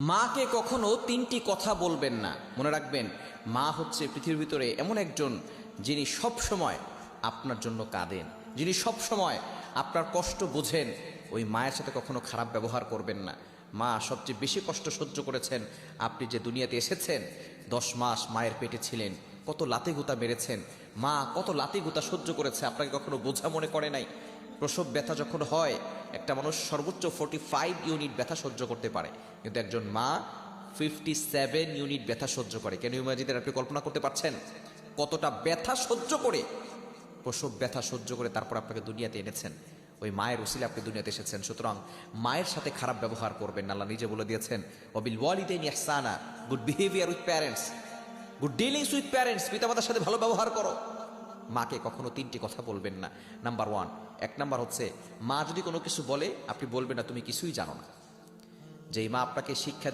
মাকে কখনো তিনটি কথা বলবেন না। মনে রাখবেন, মা হচ্ছে পৃথিবীর ভিতরে এমন একজন যিনি সব সময় আপনার জন্য কাঁদেন, যিনি সব সময় আপনার কষ্ট বোঝেন। ওই মায়ের সাথে কখনো খারাপ ব্যবহার করবেন না। মা সবচেয়ে বেশি কষ্ট সহ্য করেছেন। আপনি যে দুনিয়াতে এসেছেন, 10 মাস মায়ের পেটে ছিলেন, কত লাতি গুতা মেরেছেন, মা কত লাতি গুতা সহ্য করেছে, আপনাকে কখনো বোঝা মনে করে নাই। প্রসব ব্যথা যখন হয়, একটা মানুষ সর্বোচ্চ 45 ইউনিট ব্যথা সহ্য করতে পারে, কিন্তু একজন মা 57 ইউনিট ব্যথা সহ্য করে। কেন ইমাজিদের আপনি কল্পনা করতে পারছেন কতটা ব্যথা সহ্য করে, প্রসব ব্যথা সহ্য করে তারপর আপনাকে দুনিয়াতে এনেছেন। ওই মায়ের উসিলে আপনি দুনিয়াতে এসেছেন। সুতরাং মায়ের সাথে খারাপ ব্যবহার করবেন না। আল্লাহ নিজে বলে দিয়েছেন, ওয়াবিল ওয়ালিদাইনি ইহসানা, good behaviour with parents, good dealings with parents, পিতামাতার সাথে ভালো ব্যবহার করো। মাকে কখনো তিনটি কথা বলবেন না। নাম্বার 1, 1 নাম্বার হচ্ছে, মা যদি কোনো কিছু বলে আপনি বলবেন না তুমি কিছুই জানো না। যেই মা আপনাকে শিক্ষা